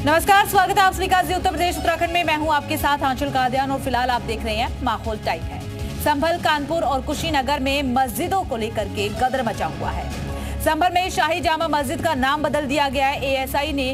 नमस्कार, स्वागत है आप सभी का उत्तर प्रदेश उत्तराखंड में। मैं हूं आपके साथ आंचल कादियान और फिलहाल आप देख रहे हैं माहौल टाइम है। संभल, कानपुर और कुशीनगर में मस्जिदों को लेकर के गदर मचा हुआ है। संभल में शाही जामा मस्जिद का नाम बदल दिया गया है। एएसआई ने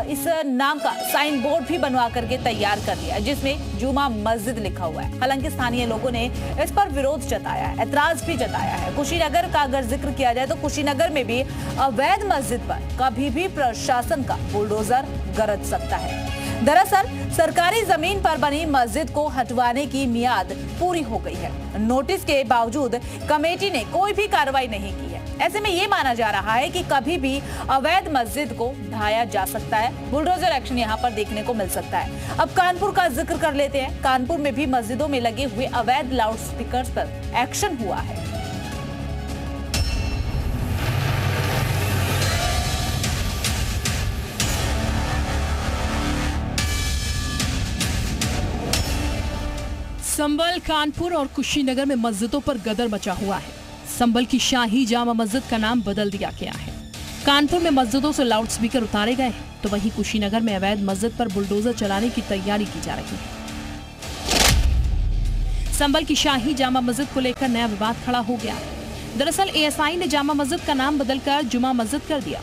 इस नाम का साइन बोर्ड भी बनवा करके तैयार कर दिया है, जिसमें जुमा मस्जिद लिखा हुआ है। हालांकि स्थानीय लोगों ने इस पर विरोध जताया है, ऐतराज भी जताया है। कुशीनगर का अगर जिक्र किया जाए तो कुशीनगर में भी अवैध मस्जिद पर कभी भी प्रशासन का बुलडोजर गरज सकता है। दरअसल सरकारी जमीन पर बनी मस्जिद को हटवाने की मियाद पूरी हो गई है। नोटिस के बावजूद कमेटी ने कोई भी कार्रवाई नहीं की है। ऐसे में ये माना जा रहा है कि कभी भी अवैध मस्जिद को ढाया जा सकता है। बुलडोजर एक्शन यहाँ पर देखने को मिल सकता है। अब कानपुर का जिक्र कर लेते हैं। कानपुर में भी मस्जिदों में लगे हुए अवैध लाउड स्पीकर पर एक्शन हुआ है। संभल, कानपुर और कुशीनगर में मस्जिदों पर गदर मचा हुआ है। संभल की शाही जामा मस्जिद का नाम बदल दिया गया है। कानपुर में मस्जिदों से लाउड स्पीकर उतारे गए हैं, तो वहीं कुशीनगर में अवैध मस्जिद पर बुलडोजर चलाने की तैयारी की जा रही है। संभल की शाही जामा मस्जिद को लेकर नया विवाद खड़ा हो गया। दरअसल एएसआई ने जामा मस्जिद का नाम बदलकर जुमा मस्जिद कर दिया।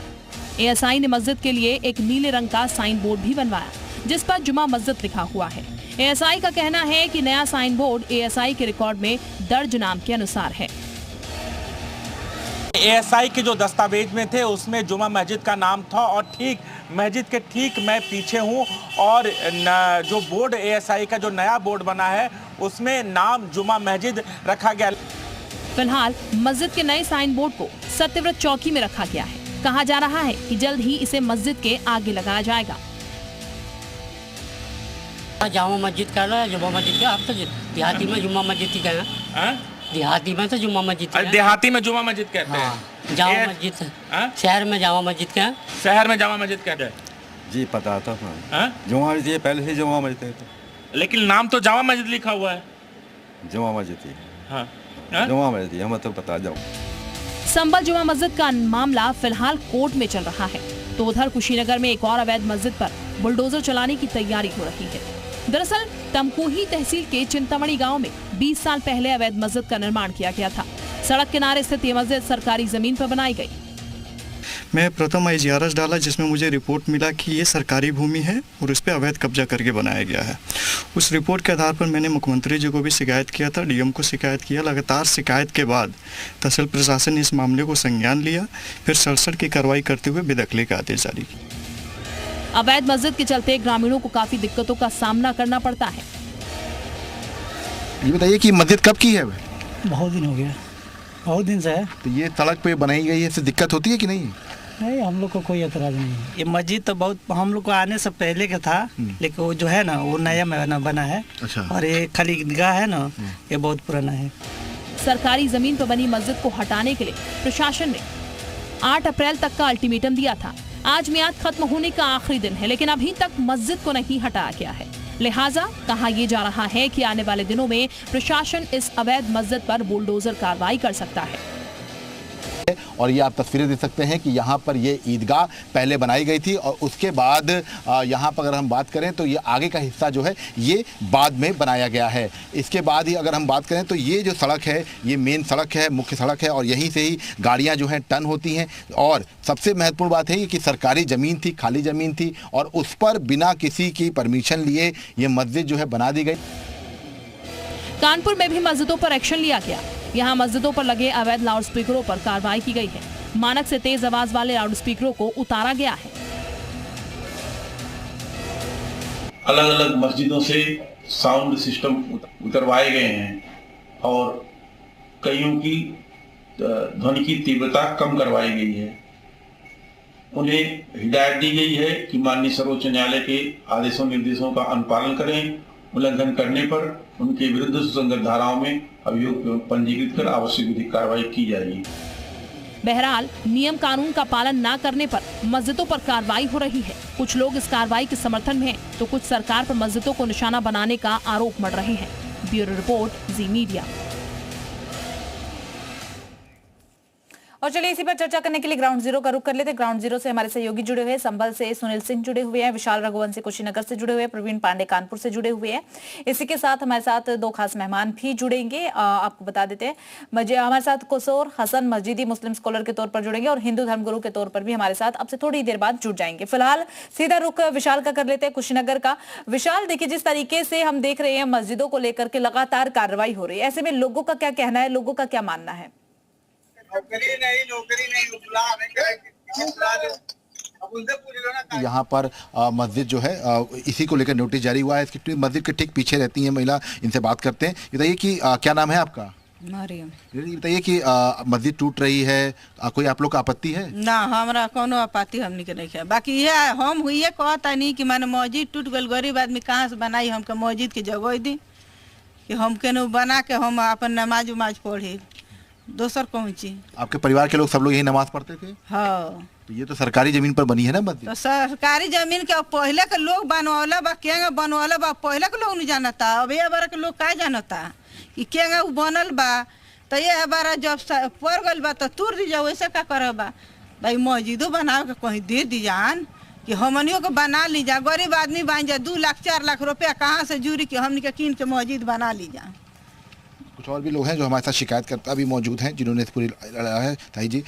एएसआई ने मस्जिद के लिए एक नीले रंग का साइन बोर्ड भी बनवाया, जिस पर जुमा मस्जिद लिखा हुआ है। एएसआई का कहना है कि नया साइन बोर्ड एएसआई के रिकॉर्ड में दर्ज नाम के अनुसार है। एएसआई के जो दस्तावेज में थे उसमें जुमा मस्जिद का नाम था और ठीक मस्जिद के ठीक मैं पीछे हूं और जो बोर्ड एएसआई का जो नया बोर्ड बना है उसमें नाम जुमा मस्जिद रखा गया। फिलहाल मस्जिद के नए साइन बोर्ड को सत्यव्रत चौकी में रखा गया है। कहा जा रहा है कि जल्द ही इसे मस्जिद के आगे लगाया जाएगा। जामा मस्जिद का ना, जुमा मस्जिद का। आप तो देहाती में जुमा मस्जिद ही कहें। देहाती में तो जुमा मस्जिद। देहाती में जुमा मस्जिद कहते हैं। जामा मस्जिद। शहर में जामा मस्जिद क्या? शहर में जामा मस्जिद कहते हैं। जी पता था। जुमा मस्जिद है, पहले से जुमा मस्जिद है। लेकिन नाम तो जामा मस्जिद लिखा हुआ है। जुमा मस्जिद ही। हाँ जुमा मस्जिद हम तो बता जाओ। संभल जुमा मस्जिद का मामला फिलहाल कोर्ट में चल रहा है, तो उधर कुशीनगर में एक और अवैध मस्जिद पर बुलडोजर चलाने की तैयारी हो रही है। दरअसल तमकुही तहसील के चिंतामणि गांव में 20 साल पहले अवैध मस्जिद का निर्माण किया गया था। सड़क किनारे स्थित ये मस्जिद सरकारी जमीन पर बनाई गई। मैं प्रथम IGRS डाला, जिसमें मुझे रिपोर्ट मिला कि ये सरकारी भूमि है और उस पर अवैध कब्जा करके बनाया गया है। उस रिपोर्ट के आधार पर मैंने मुख्यमंत्री जी को भी शिकायत किया था, डीएम को शिकायत किया। लगातार शिकायत के बाद तहसील प्रशासन ने इस मामले को संज्ञान लिया, फिर सड़सठ की कार्रवाई करते हुए बेदखली का आदेश जारी किया। अवैध मस्जिद के चलते ग्रामीणों को काफी दिक्कतों का सामना करना पड़ता है। ये बताइए कि मस्जिद कब की है? बहुत दिन हो गया, बहुत दिन से है। तो ये सड़क पे बनाई गई है, इससे दिक्कत होती है कि नहीं? नहीं, हम लोग को कोई एतराज नहीं है। ये मस्जिद तो बहुत हम लोग को आने से पहले का था, लेकिन वो जो है ना वो नया बना है। अच्छा। और ये खाली ईदगाह है ना, ये बहुत पुराना है। सरकारी जमीन पर बनी मस्जिद को हटाने के लिए प्रशासन ने 8 अप्रैल तक का अल्टीमेटम दिया था। आज मियाद खत्म होने का आखिरी दिन है, लेकिन अभी तक मस्जिद को नहीं हटाया गया है। लिहाजा कहा यह जा रहा है कि आने वाले दिनों में प्रशासन इस अवैध मस्जिद पर बुलडोजर कार्रवाई कर सकता है। और ये आप तस्वीरें देख सकते हैं कि यहाँ पर ये ईदगाह पहले बनाई गई थी और उसके बाद यहाँ पर अगर हम बात करें तो ये आगे का हिस्सा जो है ये बाद में बनाया गया है। इसके बाद ही अगर हम बात करें तो ये जो सड़क है ये मेन सड़क है, मुख्य सड़क है और यहीं से ही गाड़ियाँ जो हैं टर्न होती हैं। और सबसे महत्वपूर्ण बात है कि सरकारी ज़मीन थी, खाली ज़मीन थी और उस पर बिना किसी की परमिशन लिए ये मस्जिद जो है बना दी गई। कानपुर में भी मस्जिदों पर एक्शन लिया गया। यहाँ मस्जिदों पर लगे अवैध लाउड स्पीकरों पर कार्रवाई की गई है। मानक से तेज आवाज वाले लाउड स्पीकरों को उतारा गया है। अलग अलग मस्जिदों से साउंड सिस्टम उतरवाए गए हैं और कईयों की ध्वनि की तीव्रता कम करवाई गई है। उन्हें हिदायत दी गई है कि माननीय सर्वोच्च न्यायालय के आदेशों निर्देशों का अनुपालन करें। उल्लंघन करने पर उनके विरुद्ध सुसंगत धाराओं में अभियोग पंजीकृत कर आवश्यक विधिक कार्रवाई की जाएगी। बहरहाल नियम कानून का पालन न करने पर मस्जिदों पर कार्रवाई हो रही है। कुछ लोग इस कार्रवाई के समर्थन में हैं, तो कुछ सरकार पर मस्जिदों को निशाना बनाने का आरोप मढ़ रहे हैं। ब्यूरो रिपोर्ट, जी मीडिया। और चलिए इसी पर चर्चा करने के लिए ग्राउंड जीरो का रुख कर लेते हैं। ग्राउंड जीरो से हमारे सहयोगी जुड़े हुए हैं। संभल से सुनील सिंह जुड़े हुए हैं, विशाल रघुवंशी कुशीनगर से जुड़े हुए हैं, प्रवीण पांडे कानपुर से जुड़े हुए हैं। इसी के साथ हमारे साथ दो खास मेहमान भी जुड़ेंगे। आपको बता देते हैं हमारे साथ कुसौर हसन मस्जिदी मुस्लिम स्कॉलर के तौर पर जुड़ेंगे और हिंदू धर्मगुरु के तौर पर भी हमारे साथ अब से थोड़ी देर बाद जुड़ जाएंगे। फिलहाल सीधा रुख विशाल का कर लेते हैं, कुशीनगर का। विशाल, देखिए जिस तरीके से हम देख रहे हैं मस्जिदों को लेकर के लगातार कार्रवाई हो रही है, ऐसे में लोगों का क्या कहना है, लोगों का क्या मानना है? यहाँ पर मस्जिद जो है इसी को लेकर नोटिस जारी हुआ है। इसकी मस्जिद के ठीक पीछे रहती है महिला, इनसे बात करते हैं। बताइए कि क्या नाम है आपका? मरियम। बताइए कि मस्जिद टूट रही है, कोई आप लोग का आपत्ति है? ना, हमारा कोनो आपत्ति हमनी के नहीं है। बाकी ये हम हुई कहता नहीं कि मैंने मस्जिद टूट गई, गरीब आदमी कहाँ से बनाई, हमके मस्जिद की जगह दी कि हम केनो बना के हम अपन नमाज उमाज पढ़ी, दोसर कौन चीज। आपके परिवार के लोग सब लोग यही नमाज पढ़ते थे? हाँ। तो ये तो सरकारी जमीन पर बनी है ना मस्जिद? तो सरकारी जमीन के पहले के लोग बनवाला बा, केंगा बनवाला बा, पहले के लोग नहीं जानता। अब ये बार के लोग का जानता कि केंगा बनल बा, तो ये बार जब पड़ गल बा तो तोड़ दी जाओ, वैसे का करबा भाई। मस्जिदों बनाओ के कहीं दे दी जान कि हमनियों को बना ली जा। गरीब आदमी बन जा 2 लाख 4 लाख रुपया कहाँ से जुड़ी कि हमनी के कीन के मस्जिद बना ली जा। कुछ और भी लोग हैं जो हमारे साथ शिकायत करता भी मौजूद हैं, जिन्होंने इस पूरी लड़ा है। ताई जी,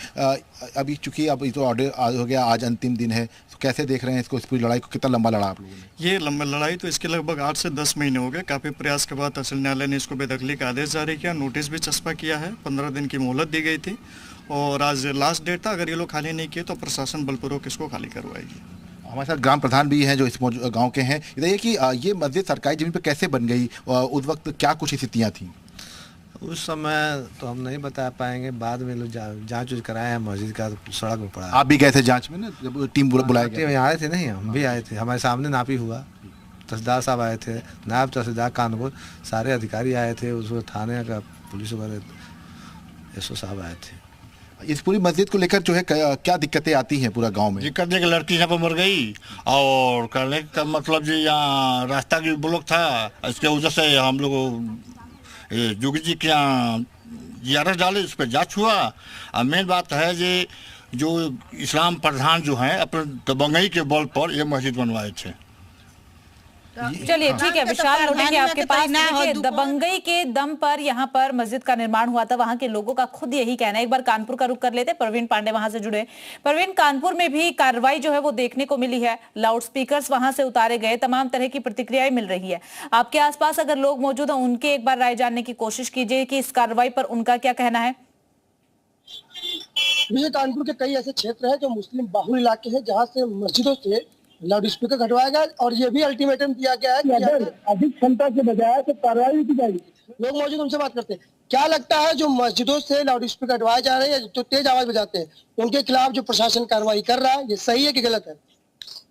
अभी चूंकि अब ये तो ऑर्डर हो गया, आज अंतिम दिन है, तो कैसे देख रहे हैं इसको, इस पूरी लड़ाई को? कितना लंबा लड़ा आप लोगों ने? ये लंबा लड़ाई तो इसके लगभग 8 से 10 महीने हो गए। काफ़ी प्रयास के बाद तहसील न्यायालय ने इसको बेदखली का आदेश जारी किया, नोटिस भी चस्पा किया है, 15 दिन की मोहलत दी गई थी और आज लास्ट डेट था। अगर ये लोग खाली नहीं किए तो प्रशासन बलपूर्वक इसको खाली करवाएगी। हमारे साथ ग्राम प्रधान भी हैं जो इस गाँव के हैं। बताइए कि ये मस्जिद सरकारी जमीन पर कैसे बन गई, उस वक्त क्या कुछ स्थितियाँ थी? उस समय तो हम नहीं बता पाएंगे, बाद में लोग जांच कराए हैं मस्जिद का, सड़क में पड़ा। आप भी गए थे जांच में ना, जब टीम बुलाया गया? आए थे नहीं, हम भी आए थे, हमारे सामने नापी हुआ। तहसीलदार साहब आए थे, नायब तहसीलदार कानपुर, सारे अधिकारी आए थे, उसको थाने का पुलिस वगैरह एसओ साहब आए थे। इस पूरी मस्जिद को लेकर जो है क्या दिक्कतें आती हैं पूरा गाँव में? दिक्कत है कि लड़की यहाँ पर मर गई और करने का मतलब जी यहाँ रास्ता की ब्लॉक था, इसके वजह से हम लोग जोगी जी के यहाँ जियारत डाले, उस पर जाँच हुआ। और मेन बात है जी, जो इस्लाम प्रधान जो हैं अपने दबंगई के बल पर ये मस्जिद बनवाए थे। चलिए ठीक है विशाल, लौटेंगे आपके पास। दबंगई के दम पर यहाँ पर मस्जिद का निर्माण हुआ था, वहां के लोगों का खुद यही कहना है। एक बार कानपुर का रुख कर लेते हैं, प्रवीण पांडे वहां से जुड़े। प्रवीण, कानपुर में भी कार्रवाई जो है वो देखने को मिली है, लाउड स्पीकर्स वहां से उतारे गए, तमाम तरह की प्रतिक्रियाएं मिल रही है। आपके आसपास अगर लोग मौजूद हैं, उनके एक बार राय जानने की कोशिश कीजिए कि इस कार्रवाई पर उनका क्या कहना है। कानपुर के कई ऐसे क्षेत्र है जो मुस्लिम बाहुल इलाके हैं, जहाँ से मस्जिदों से लाउड स्पीकर हटवाया गया और ये भी अल्टीमेटम दिया गया है कि अगर अधिक क्षमता के बजाय तो कार्रवाई की जाएगी। लोग मौजूद, उनसे बात करते हैं। क्या लगता है जो मस्जिदों से लाउड स्पीकर हटवाए जा रहे हैं, जो तेज आवाज बजाते हैं, उनके खिलाफ जो प्रशासन कार्रवाई कर रहा है, ये सही है कि गलत है?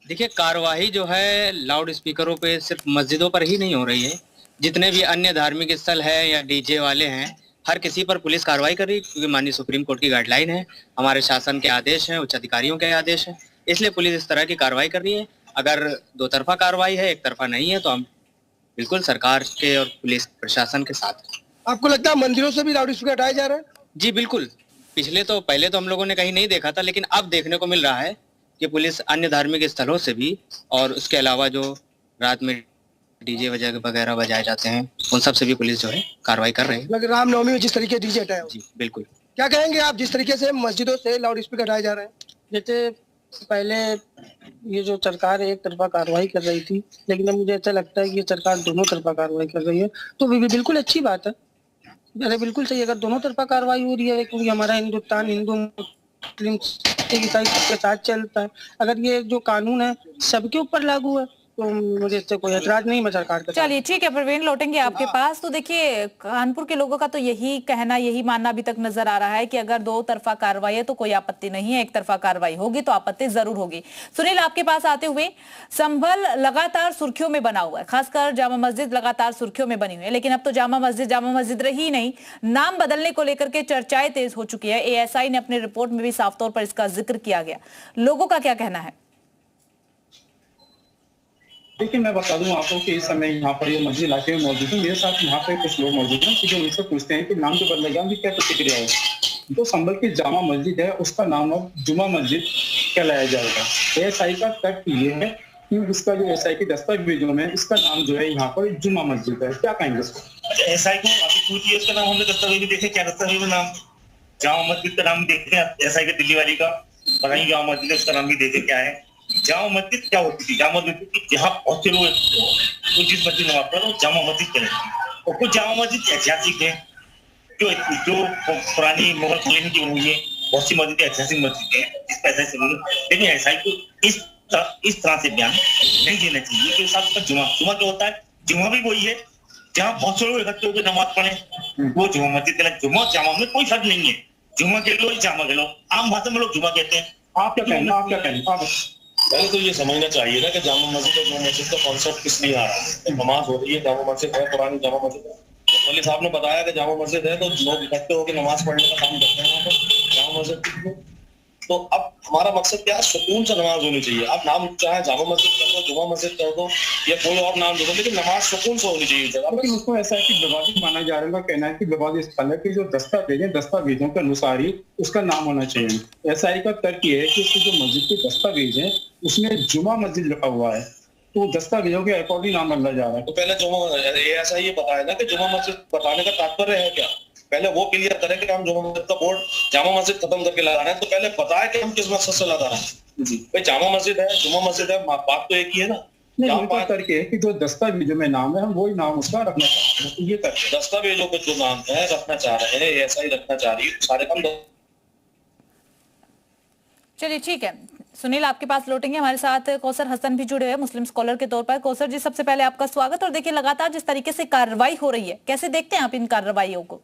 देखिए, कार्रवाई जो है लाउड स्पीकरों पे सिर्फ मस्जिदों पर ही नहीं हो रही है, जितने भी अन्य धार्मिक स्थल है या डीजे वाले हैं, हर किसी पर पुलिस कार्रवाई कर रही है, क्योंकि माननीय सुप्रीम कोर्ट की गाइडलाइन है, हमारे शासन के आदेश हैं, उच्च अधिकारियों के आदेश हैं, इसलिए पुलिस इस तरह की कार्रवाई कर रही है। अगर दो तरफा कार्रवाई है, एक तरफा नहीं है, तो हम बिल्कुल सरकार के और पुलिस प्रशासन के साथ हैं। आपको लगता है मंदिरों से भी लाउड स्पीकर हटाए जा रहे हैं? जी बिल्कुल, पहले तो हम लोगों ने कहीं नहीं देखा था, लेकिन अब देखने को मिल रहा है कि पुलिस अन्य धार्मिक स्थलों से भी और उसके अलावा जो रात में डीजे वगैरह बजाए जाते हैं, उन सब से भी पुलिस जो है कार्रवाई कर रही है। रामनवमी में जिस तरीके डीजे हटाए, जी बिल्कुल। क्या कहेंगे आप, जिस तरीके से मस्जिदों से लाउड स्पीकर हटाए जा रहे हैं? जैसे पहले ये जो सरकार एक तरफा कार्रवाई कर रही थी, लेकिन अब मुझे ऐसा लगता है कि ये सरकार दोनों तरफा कार्रवाई कर रही है, तो बिल्कुल अच्छी बात है। अरे बिल्कुल सही, अगर दोनों तरफा कार्रवाई हो रही है, क्योंकि हमारा हिंदुस्तान हिंदू मुस्लिम के साथ चलता है। अगर ये जो कानून है सबके ऊपर लागू है, तो मुझे इससे कोई ऐतराज नहीं, मैं सरकार का। चलिए ठीक है प्रवीण, लौटेंगे आपके पास। तो देखिए, कानपुर के लोगों का तो यही कहना, यही मानना अभी तक नजर आ रहा है कि अगर दो तरफा कार्रवाई है तो कोई आपत्ति नहीं है, एक तरफा कार्रवाई होगी तो आपत्ति जरूर होगी। सुनील, आपके पास आते हुए, संभल लगातार सुर्खियों में बना हुआ है, खासकर जामा मस्जिद लगातार सुर्खियों में बनी हुई है, लेकिन अब तो जामा मस्जिद रही नहीं, नाम बदलने को लेकर के चर्चाएं तेज हो चुकी है। ASI ने अपनी रिपोर्ट में भी साफ तौर पर इसका जिक्र किया गया। लोगों का क्या कहना है? देखिए, मैं बता दूं आपको कि इस समय यहाँ पर ये मस्जिद इलाके में मौजूद है। मेरे साथ यहाँ पे कुछ लोग मौजूद हैं कि जो उनसे पूछते हैं कि नाम जो बदलेगा, उनकी क्या प्रतिक्रिया है। जो संभल की जामा मस्जिद है उसका नाम अब जुमा मस्जिद कहलाया जाएगा। एएसआई का तर्क ये है कि इसका जो एएसआई के दस्तावेजों में इसका नाम जो है यहाँ पर जुमा मस्जिद है। क्या कहेंगे इसको? एएसआई को अभी पूछिए, उसका नाम हमने दस्तावेज में देखे, क्या दस्तावेज में नाम जामा मस्जिद का नाम देखे हैं एएसआई के दिल्ली वाली का, बताइए जामा मस्जिद उसका नाम भी देखे क्या है। जामा मस्जिद क्या होती थी? जामा मस्जिद की जहाँ बहुत से लोग तो जिस मस्जिद नमाज पढ़ो जामा मस्जिद कहलाती। और कुछ जामा मस्जिद ऐतिहासिक है जो पुरानी मुगल कॉलोनी की बनी है, बहुत सी मस्जिद ऐतिहासिक मस्जिद है जिस पैसे से नहीं, लेकिन एएसआई को इस तरह से बयान नहीं देना चाहिए कि साथ जुमा क्या होता है। जुमा भी वही है जहाँ बहुत से लोग इकट्ठे होकर नमाज पढ़े, वो जुमा मस्जिद कहलाती। जुमा जामा में कोई फर्क नहीं है, जुमा के लो जामा के लो, आम भाषा में लोग जुमा कहते हैं। आप क्या कहेंगे? आप क्या कहेंगे? पहले तो ये समझना चाहिए ना कि जामा मस्जिद और जुमा मस्जिद का कॉन्सेप्ट किस लिए आ रहा है। नमाज हो रही है, जामा मस्जिद है, पुरानी जामा मस्जिद है। मौलवी साहब ने बताया कि जामा मस्जिद है तो लोग इकट्ठे होकर नमाज पढ़ने का काम करते हैं जामा मस्जिद। तो अब हमारा मकसद क्या है? सुकून से नमाज होनी चाहिए। आप नाम चाहे जामा मस्जिद कर दो, जुमा मस्जिद कर दो या कोई और नाम दे दो, लेकिन नमाज सुकून से होनी चाहिए जगह। लेकिन उसको ऐसा है कि विवादित माना जा रहा है, कहना है कि विवादित स्थल है कि जो दस्तावेज है दस्तावेजों के अनुसार ही उसका नाम होना चाहिए। एएसआई का तर्क ये है कि उसकी जो मस्जिद के दस्तावेज है उसमें जुमा मस्जिद लिखा हुआ है, तो दस्तावेजों के अकॉर्डिंग नाम बदला जा रहा है। तो पहले जुमा ऐसा ये बताया ना कि जुमा मस्जिद बताने का तात्पर्य है क्या? पहले वो क्लियर करें कि हम जुमा मस्जिद का बोर्ड जामा मस्जिद खत्म करके लगा रहे हैं, तो पहले बताया कि हम किस मकसद से लगा रहे हैं। जी भाई, जामा मस्जिद है, जुमा मस्जिद है, बात तो एक ही है ना। नहीं, तर्क है कि जो दस्तावेजों में नाम है हम वही नाम उसका रखना चाहते हैं, तो ये तर्क। दस्तावेजों पे जो नाम है रखना चाह रहे हैं, ऐसा ही रखना चाह रही है, सारे काम। चलिए ठीक है सुनील, आपके पास लौटेंगे। हमारे साथ कौसर हसन भी जुड़े हुए मुस्लिम स्कॉलर के तौर पर। कौसर जी, सबसे पहले आपका स्वागत। और देखिए लगातार जिस तरीके से कार्रवाई हो रही है, कैसे देखते हैं आप इन कार्रवाइयों को?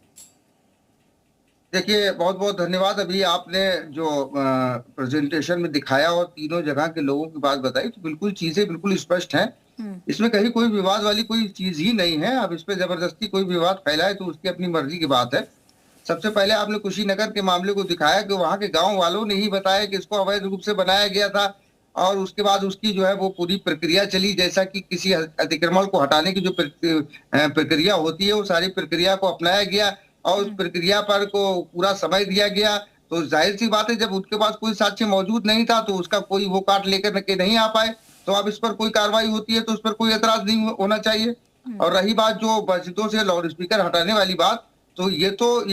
देखिए, बहुत बहुत धन्यवाद। अभी आपने जो प्रेजेंटेशन में दिखाया और तीनों जगह के लोगों की बात बताई, तो बिल्कुल चीजें बिल्कुल स्पष्ट हैं। इसमें कहीं कोई विवाद वाली कोई चीज ही नहीं है। अब इस पे जबरदस्ती कोई विवाद फैलाए तो उसकी अपनी मर्जी की बात है। सबसे पहले आपने कुशीनगर के मामले को दिखाया कि वहां के गांव वालों ने ही बताया कि इसको अवैध रूप से बनाया गया था, और उसके बाद उसकी जो है वो पूरी प्रक्रिया चली, जैसा कि किसी अतिक्रमण को हटाने की जो प्रक्रिया होती है वो सारी प्रक्रिया को अपनाया गया और उस प्रक्रिया पर को पूरा समय दिया गया। तो जाहिर सी बात है, जब उसके पास कोई साक्ष्य मौजूद नहीं था तो उसका कोई वो काट लेकर के नहीं आ पाए, तो अब इस पर कोई कार्रवाई होती है तो उस पर कोई एतराज नहीं होना चाहिए। और रही बात जो मस्जिदों से लाउड स्पीकर हटाने वाली बात, तो ये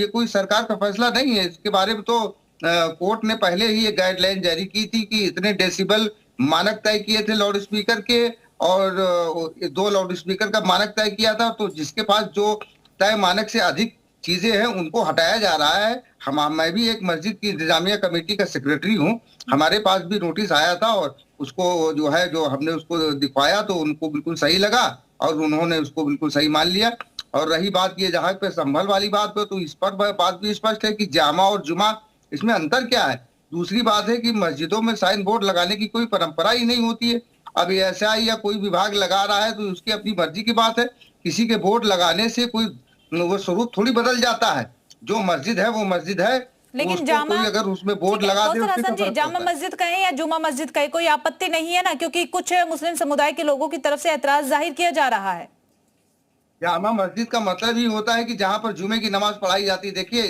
कोई सरकार का फैसला नहीं है। इसके बारे में तो कोर्ट ने पहले ही एक गाइडलाइन जारी की थी कि इतने डेसिबल मानक तय किए थे लाउड स्पीकर के, और 2 लाउड स्पीकर का मानक तय किया था। तो जिसके पास जो तय मानक से अधिक चीजें हैं उनको हटाया जा रहा है। मैं भी एक मस्जिद की इंतजामिया कमेटी का सेक्रेटरी हूँ, हमारे पास भी नोटिस आया था और उसको जो हमने उसको दिखवाया तो उनको बिल्कुल सही लगा और उन्होंने उसको बिल्कुल सही मान लिया। और रही बात ये जहाँ पे संभल वाली बात पे, तो इस पर बात भी स्पष्ट है कि जामा और जुमा इसमें अंतर क्या है। दूसरी बात है कि मस्जिदों में साइन बोर्ड लगाने की कोई परंपरा ही नहीं होती है। अब एएसआई या कोई विभाग लगा रहा है तो उसकी अपनी मर्जी की बात है। किसी के बोर्ड लगाने से कोई वो स्वरूप थोड़ी बदल जाता है। जो मस्जिद है वो मस्जिद है, लेकिन जामा कोई अगर उसमें बोर्ड लगा दे, हसन जी, जामा मस्जिद कहें या जुमा मस्जिद कहें, कोई आपत्ति नहीं है ना, क्योंकि कुछ मुस्लिम समुदाय के लोगों की तरफ से ऐतराज जाहिर किया जा रहा है। जामा मस्जिद का मतलब ही होता है कि जहाँ पर जुमे की नमाज पढ़ाई जाती है। देखिए,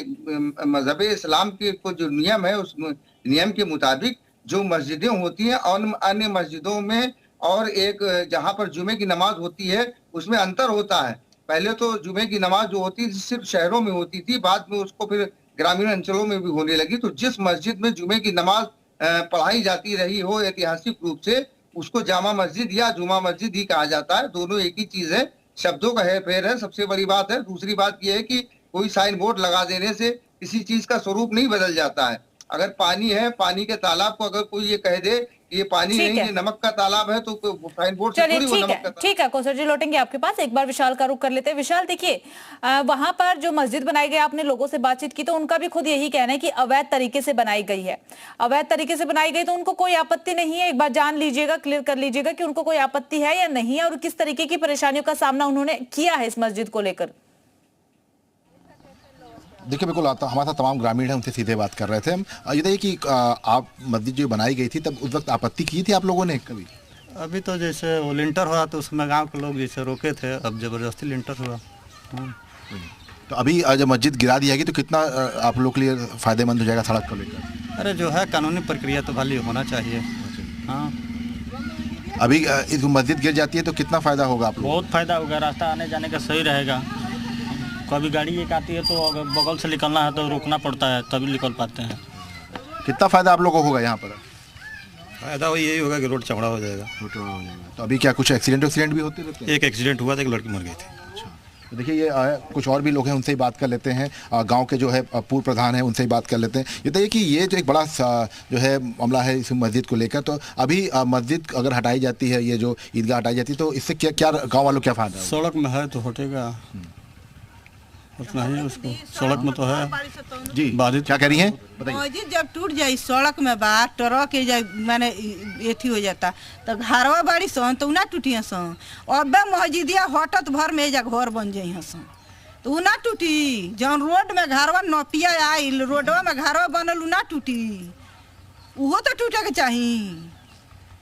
मजहब इस्लाम के को जो नियम है उस नियम के मुताबिक जो मस्जिदें होती हैं और अन्य मस्जिदों में और एक जहाँ पर जुमे की नमाज होती है उसमें अंतर होता है। पहले तो जुमे की नमाज जो होती थी सिर्फ शहरों में होती थी, बाद में उसको फिर ग्रामीण अंचलों में भी होने लगी। तो जिस मस्जिद में जुमे की नमाज पढ़ाई जाती रही हो ऐतिहासिक रूप से, उसको जामा मस्जिद या जुमा मस्जिद ही कहा जाता है। दोनों एक ही चीज है, शब्दों का हेरफेर है, सबसे बड़ी बात है। दूसरी बात यह है कि कोई साइन बोर्ड लगा देने से किसी चीज का स्वरूप नहीं बदल जाता है। अगर पानी है, पानी के तालाब को अगर कोई ये कह दे ये पानी नहीं ये नमक का तालाब है, तो साइन बोर्ड से थोड़ी वो नमक का। ठीक है कौसर जी, लौटेंगे आपके पास। एक बार विशाल का रुख कर लेते हैं। विशाल, देखिए वहां पर जो मस्जिद बनाई गई, आपने लोगों से बातचीत की तो उनका भी खुद यही कहना है कि अवैध तरीके से बनाई गई है। अवैध तरीके से बनाई गई तो उनको कोई आपत्ति नहीं है। एक बार जान लीजिएगा, क्लियर कर लीजिएगा कि उनको कोई आपत्ति है या नहीं है और किस तरीके की परेशानियों का सामना उन्होंने किया है इस मस्जिद को लेकर। देखिए, बिल्कुल हमारे साथ तमाम ग्रामीण हैं, उनसे सीधे बात कर रहे थे हम। ये देखिए कि आप मस्जिद जो बनाई गई थी तब उस वक्त आपत्ति की थी आप लोगों ने कभी? अभी तो जैसे वो लिंटर हुआ तो उसमें गांव के लोग जैसे रोके थे, अब जबरदस्ती लिंटर हुआ। तो अभी जब मस्जिद गिरा दी जाएगी तो कितना आप लोग के लिए फायदेमंद हो जाएगा सड़क को लेकर? अरे जो है कानूनी प्रक्रिया तो खाली होना चाहिए। हाँ, अभी इस मस्जिद गिर जाती है तो कितना फ़ायदा होगा आप लोग? बहुत फ़ायदा होगा, रास्ता आने जाने का सही रहेगा। कभी गाड़ी एक आती है तो अगर बगल से निकलना है तो रोकना पड़ता है, तभी निकल पाते हैं। कितना फ़ायदा आप लोग को होगा यहाँ पर? फ़ायदा यही होगा कि रोड चौड़ा हो जाएगा। तो अभी क्या कुछ एक्सीडेंट भी होते रहते हैं? एक एक्सीडेंट हुआ था, एक लड़की मर गई थी। तो देखिए ये कुछ और भी लोग हैं, उनसे ही बात कर लेते हैं। गांव के जो है पूर्व प्रधान है, उनसे ही बात कर लेते हैं। ये बताइए कि ये जो एक बड़ा जो है मामला है इस मस्जिद को लेकर, तो अभी मस्जिद अगर हटाई जाती है, ये जो ईदगाह हटाई जाती है, तो इससे क्या क्या गांव वालों क्या फायदा है? सड़क में है तो हटेगा, उतना ही उसको सड़क में तो है जी। बाधित क्या कह रही हैं? मस्जिद जब टूट जाए सड़क में बा ट्रक माने एथी हो जाता तो घरवा बाड़ी सन तो ना टूटी सन। अब मस्जिदिया हटत भर में जा घर बन जाई सन तो ना टूटी। जौन रोड में घरवा नपिया आइल रोडवा में घरवा बनल ना टूटी, वो तो टूटे के चाहिए।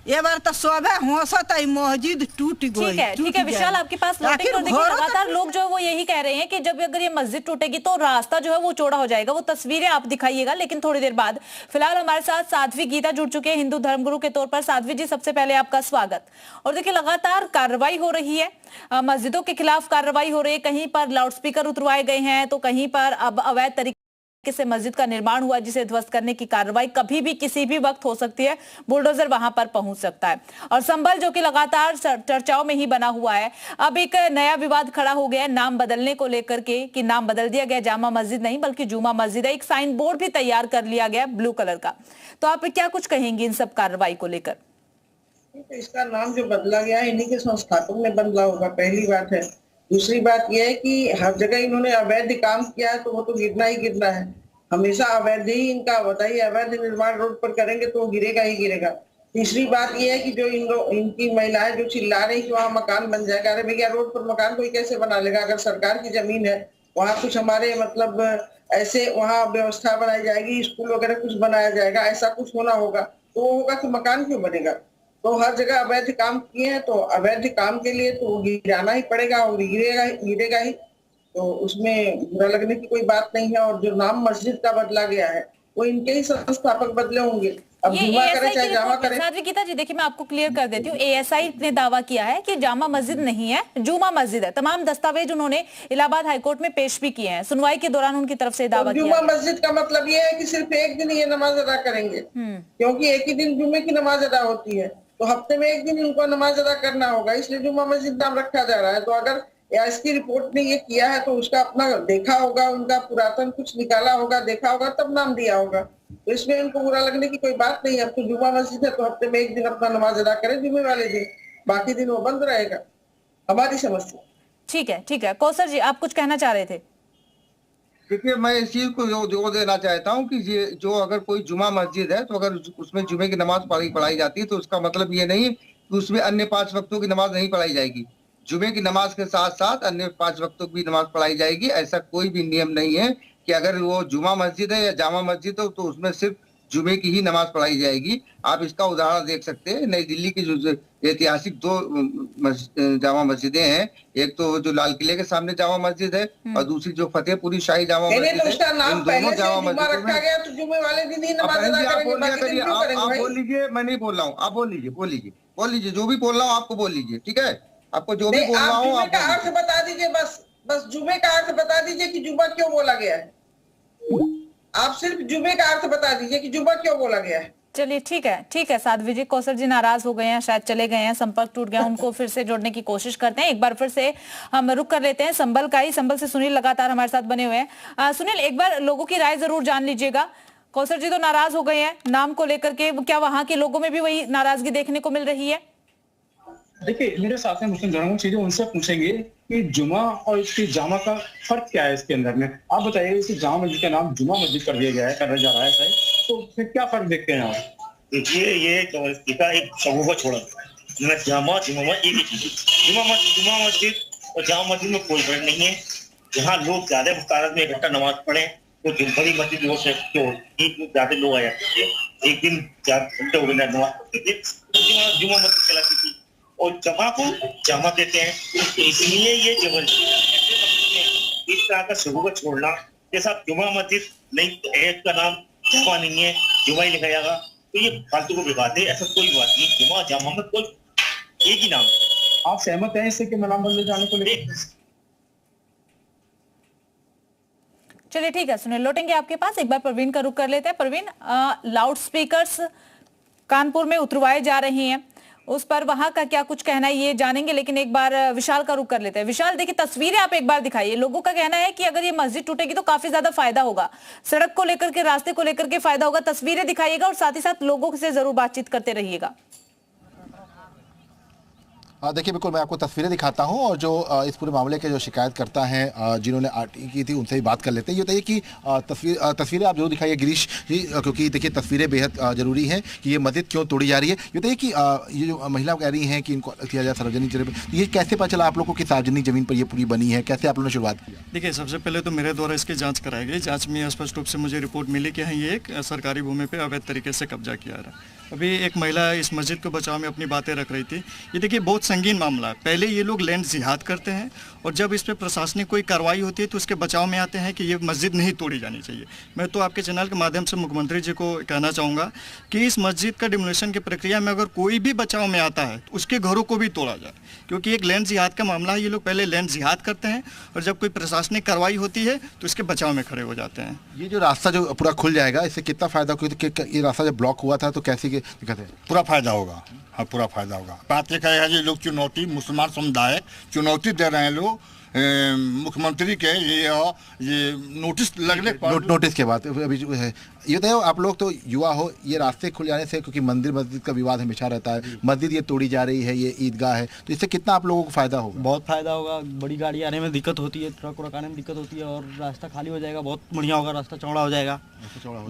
ये बार तो सोभे हंसत है मस्जिद टूट गई। ठीक है विशाल, आपके पास लोटिंग और देखिए लगातार लोग जो है वो यही कह रहे हैं कि जब अगर ये मस्जिद टूटेगी तो रास्ता जो है वो चौड़ा हो जाएगा। वो तस्वीरें आप दिखाइएगा लेकिन थोड़ी देर बाद। फिलहाल हमारे साथ साध्वी गीता जुड़ चुके हैं हिंदू धर्मगुरु के तौर पर। साध्वी जी, सबसे पहले आपका स्वागत। और देखिए लगातार कार्रवाई हो रही है, मस्जिदों के खिलाफ कार्रवाई हो रही है। कहीं पर लाउडस्पीकर उतरवाए गए हैं तो कहीं पर अब अवैध तरीके से मस्जिद का निर्माण हुआ जिसे ध्वस्त करने की कार्रवाई कभी भी किसी भी वक्त हो सकती है। बुलडोजर वहां पर पहुंच सकता है। और संभल जो कि लगातार चर्चाओं में ही बना हुआ है, अब एक नया विवाद खड़ा हो गया है नाम बदलने को लेकर के कि नाम बदल दिया गया, जामा मस्जिद नहीं बल्कि जुमा मस्जिद है। एक साइन बोर्ड भी तैयार कर लिया गया ब्लू कलर का। तो आप क्या कुछ कहेंगे इन सब कार्रवाई को लेकर? इसका नाम जो बदला गया है इन्हीं के संस्थापक ने बदला होगा, पहली बात है। दूसरी बात यह है कि हर जगह इन्होंने अवैध काम किया है तो वो तो गिरना ही गिरना है। हमेशा अवैध ही इनका बताइए, अवैध निर्माण रोड पर करेंगे तो गिरेगा ही गिरेगा। तीसरी बात यह है कि जो इनकी महिलाएं जो चिल्ला रही कि वहाँ मकान बन जाएगा, अरे भैया रोड पर मकान कोई कैसे बना लेगा? अगर सरकार की जमीन है वहाँ कुछ हमारे मतलब ऐसे वहाँ व्यवस्था बनाई जाएगी, स्कूल वगैरह कुछ बनाया जाएगा, ऐसा कुछ होना होगा तो वो होगा कि मकान क्यों बनेगा? तो हर जगह अवैध काम किए हैं तो अवैध काम के लिए तो गिराना ही पड़ेगा और गिरेगा ही। तो उसमें बुरा लगने की कोई बात नहीं है। और जो नाम मस्जिद का बदला गया है वो इनके ही संस्थापक बदले होंगे। अब जुमा करे चाहे जामा करे। साध्वी गीता जी, देखिए मैं आपको क्लियर कर देती हूँ। एएसआई ने दावा किया है कि जामा मस्जिद नहीं है, जुमा मस्जिद है। तमाम दस्तावेज उन्होंने इलाहाबाद हाईकोर्ट में पेश भी किए हैं। सुनवाई के दौरान उनकी तरफ से दावा किया। जुमा मस्जिद का मतलब ये है कि सिर्फ एक दिन ये नमाज अदा करेंगे, क्योंकि एक ही दिन जुमे की नमाज अदा होती है तो हफ्ते में एक दिन इनको नमाज अदा करना होगा, इसलिए जुमा मस्जिद नाम रखा जा रहा है। तो अगर इसकी रिपोर्ट ने ये किया है तो उसका अपना देखा होगा, उनका पुरातन कुछ निकाला होगा, देखा होगा, तब नाम दिया होगा। तो इसमें उनको बुरा लगने की कोई बात नहीं है। अब तो जुमा मस्जिद है तो हफ्ते में एक दिन अपना नमाज अदा करें जुमे वाले दिन, बाकी दिन वो बंद रहेगा। हमारी समस्या। ठीक है कौसर जी, आप कुछ कहना चाह रहे थे? देखिए, मैं इस चीज को जोर देना चाहता हूँ कि ये जो अगर कोई जुमा मस्जिद है तो अगर उसमें जुमे की नमाज पढ़ाई जाती है तो उसका मतलब ये नहीं कि उसमें अन्य 5 वक्तों की नमाज नहीं पढ़ाई जाएगी। जुमे की नमाज के साथ साथ अन्य 5 वक्तों की नमाज पढ़ाई जाएगी। ऐसा कोई भी नियम नहीं है कि अगर वो जुमा मस्जिद है या जामा मस्जिद हो तो उसमें सिर्फ जुमे की ही नमाज पढ़ाई जाएगी। आप इसका उदाहरण देख सकते हैं, नई दिल्ली की जो ऐतिहासिक 2 जामा मस्जिदें हैं, एक तो जो लाल किले के सामने जामा मस्जिद है और दूसरी जो फतेहपुरी शाही जामा मस्जिद है। इन दोनों जामा मस्जिदों में तो जुमे वाले दिन ही नमाज अदा करेंगे। आप बोल लीजिए, मैं नहीं बोल रहा हूँ, आप बोल लीजिए जो भी बोल रहा हूँ आपको बोल लीजिए, ठीक है? आपको जो भी बोल रहा हूँ आप अर्थ बता दीजिए, बस जुमे का अर्थ बता दीजिए कि जुमा क्यों बोला गया है। आप सिर्फ जुमे का अर्थ बता दीजिए कि जुमा क्यों बोला गया है। चलिए ठीक है साध्वी जी। कौसर जी नाराज हो गए हैं, शायद चले गए हैं, संपर्क टूट गया। उनको फिर से जोड़ने की कोशिश करते हैं। एक बार फिर से हम रुक कर लेते हैं संभल का ही। संभल से सुनील लगातार हमारे साथ बने हुए हैं। सुनील, एक बार लोगों की राय जरूर जान लीजिएगा। कौसर जी तो नाराज हो गए हैं नाम को लेकर के, क्या वहां के लोगों में भी वही नाराजगी देखने को मिल रही है? देखिए, मेरे साथ में मुस्लिम धर्म चीजें उनसे पूछेंगे कि जुमा और इसकी जामा का फर्क क्या है इसके अंदर में। आप बताइए, इस जामा मस्जिद का नाम जुमा मस्जिद कर दिया गया है, कर जा रहा है शायद, तो फिर क्या फर्क देखते हैं आप? देखिए, ये इसका एक समूह को छोड़ा जामा जुमा एक ही चीज। जुमा मस्जिद और जामा मस्जिद में कोई फर्क नहीं है। जहाँ लोग ज्यादा मुस्तारद में इकट्ठा नमाज पढ़े तो बड़ी मस्जिद ज्यादा लोग आ जाते थे, एक दिन घंटे हो गए नमाज पढ़ते थे, जुमा मस्जिद कहलाती थी। और जमा को जामा कहते हैं, इसलिए ये जबरदस्ती तरह का शुरू को छोड़ना, जैसा जुमा मस्जिद नहीं एक का नाम जुमा नहीं है, जुमा ही लिखा जाएगा, तो ये फालतू को बात है। ऐसा कोई बात नहीं, जुमा जामा मत कोई एक ही नाम। आप सहमत हैं इससे कि नाम बदले जाने को लेकर? चलिए ठीक है, सुनील लौटेंगे आपके पास। एक बार प्रवीण का रुख कर लेते हैं। प्रवीण, लाउड स्पीकर्स कानपुर में उतरवाए जा रहे हैं, उस पर वहां का क्या कुछ कहना है ये जानेंगे, लेकिन एक बार विशाल का रुख कर लेते हैं। विशाल, देखिए तस्वीरें आप एक बार दिखाइए। लोगों का कहना है कि अगर ये मस्जिद टूटेगी तो काफी ज्यादा फायदा होगा, सड़क को लेकर के, रास्ते को लेकर के फायदा होगा। तस्वीरें दिखाइएगा और साथ ही साथ लोगों से जरूर बातचीत करते रहिएगा। देखिए बिल्कुल मैं आपको तस्वीरें दिखाता हूं और जो इस पूरे मामले के जो शिकायतकर्ता हैं जिन्होंने आरटी की थी उनसे ही बात कर लेते हैं। ये बताइए कि तस्वीरें आप जरूर दिखाइए गिरीश जी, क्योंकि देखिए तस्वीरें बेहद जरूरी हैं कि ये मस्जिद क्यों तोड़ी जा रही है। ये बताइए कि ये जो महिला कह रही हैं कि इनको किया जाए सार्वजनिक जगह पर, ये कैसे पता चला आप लोगों को कि सार्वजनिक जमीन पर ये पूरी बनी है, कैसे आप लोगों ने शुरुआत की? देखिए सबसे पहले तो मेरे द्वारा इसकी जाँच कराई गई। जाँच में स्पष्ट रूप से मुझे रिपोर्ट मिली कि ये एक सरकारी भूमि पर अवैध तरीके से कब्जा किया रहा। अभी एक महिला इस मस्जिद को बचाव में अपनी बातें रख रही थी। ये देखिए बहुत संगीन मामला है। पहले ये लोग लैंड जिहाद करते हैं और जब इस पर प्रशासनिक कोई कार्रवाई होती है तो उसके बचाव में आते हैं कि ये मस्जिद नहीं तोड़ी जानी चाहिए। मैं तो आपके चैनल के माध्यम से मुख्यमंत्री जी को कहना चाहूँगा कि इस मस्जिद का डिमोलिशन की प्रक्रिया में अगर कोई भी बचाव में आता है तो उसके घरों को भी तोड़ा जाए, क्योंकि एक लैंड जिहाद का मामला है। ये लोग पहले लैंड जिहाद करते हैं और जब कोई प्रशासनिक कार्रवाई होती है तो इसके बचाव में खड़े हो जाते हैं। ये जो रास्ता जो पूरा खुल जाएगा इससे कितना फायदा, क्योंकि ये रास्ता जब ब्लॉक हुआ था तो कैसी दिक्कत है? पूरा फायदा होगा। हाँ पूरा फायदा होगा। बात ये कहेगा जी लोग चुनौती, मुसलमान समुदाय चुनौती दे रहे हैं लोग मुख्यमंत्री के ये नोटिस लगने पर नोटिस के बाद अभी जो है ये बताओ आप लोग तो युवा हो, ये रास्ते खुल जाने से, क्योंकि मंदिर मस्जिद का विवाद हमेशा रहता है, मस्जिद ये तोड़ी जा रही है, ये ईदगाह है, तो इससे कितना आप लोगों को फायदा होगा? बहुत फायदा होगा। बड़ी गाड़ी आने में दिक्कत होती है, ट्रक व्रक आने में दिक्कत होती है और रास्ता खाली हो जाएगा, बहुत बढ़िया होगा, रास्ता चौड़ा हो जाएगा।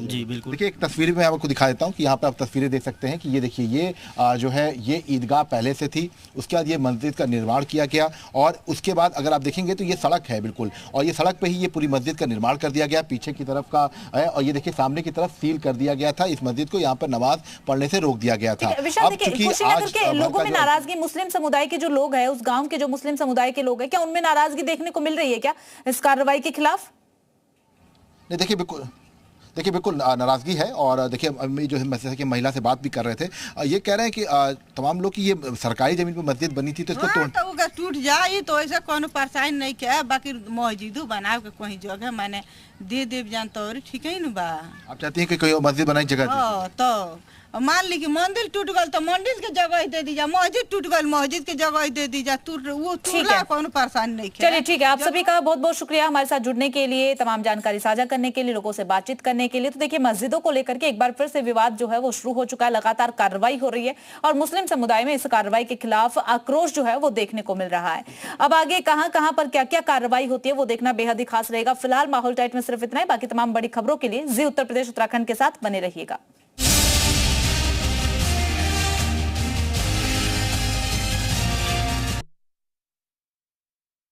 जी बिल्कुल। देखिए एक तस्वीर में आपको दिखा देता हूँ कि यहाँ पर आप तस्वीरें देख सकते हैं कि ये देखिए ये जो है ये ईदगाह पहले से थी, उसके बाद ये मस्जिद का निर्माण किया गया और उसके बाद अगर आप देखेंगे तो ये सड़क है बिल्कुल, और ये सड़क पे ही ये पूरी मस्जिद का निर्माण कर दिया गया पीछे की तरफ का है, और ये देखिए सामने की तरफ सील कर दिया गया था इस मस्जिद को, यहाँ पर नमाज पढ़ने से रोक दिया गया था। विशाल, देखिए कुशीनगर के लोगों में नाराजगी, मुस्लिम समुदाय के जो लोग हैं, उस गांव के जो मुस्लिम समुदाय के लोग हैं, क्या उनमें नाराजगी देखने को मिल रही है क्या इस कार्रवाई के खिलाफ? नहीं देखिए बिल्कुल नाराजगी है। और देखिए जो है कि महिला से बात भी कर रहे थे, ये कह रहे हैं कि तमाम लोग की ये सरकारी जमीन पर मस्जिद बनी थी तो इसको टूट जाए तो ऐसा कोनो परेशानी नहीं क्या, बाकी मस्जिद बना के कोई जगह मैंने दे देव जानता और ठीक है ना बा। आप चाहती हैं कि कोई मस्जिद बनाई जगह तो मान ली कि मंदिर टूट गल तो मंदिर के जगह दे दीजा, मस्जिद टूट गल मस्जिद के जगह दे दीजा, वो टूटला कोनो परेशानी नहीं। चलिए ठीक है, आप सभी का बहुत बहुत शुक्रिया हमारे साथ जुड़ने के लिए, तमाम जानकारी साझा करने के लिए, लोगों से बातचीत करने के लिए। तो देखिए मस्जिदों को लेकर के एक बार फिर से विवाद जो है वो शुरू हो चुका है, लगातार कार्रवाई हो रही है और मुस्लिम समुदाय में इस कार्रवाई के खिलाफ आक्रोश जो है वो देखने को मिल रहा है। अब आगे कहां कहां पर क्या क्या कार्रवाई होती है वो देखना बेहद ही खास रहेगा। फिलहाल माहौल टाइट में सिर्फ इतना ही, बाकी तमाम बड़ी खबरों के लिए जी उत्तर प्रदेश उत्तराखंड के साथ बने रहिएगा।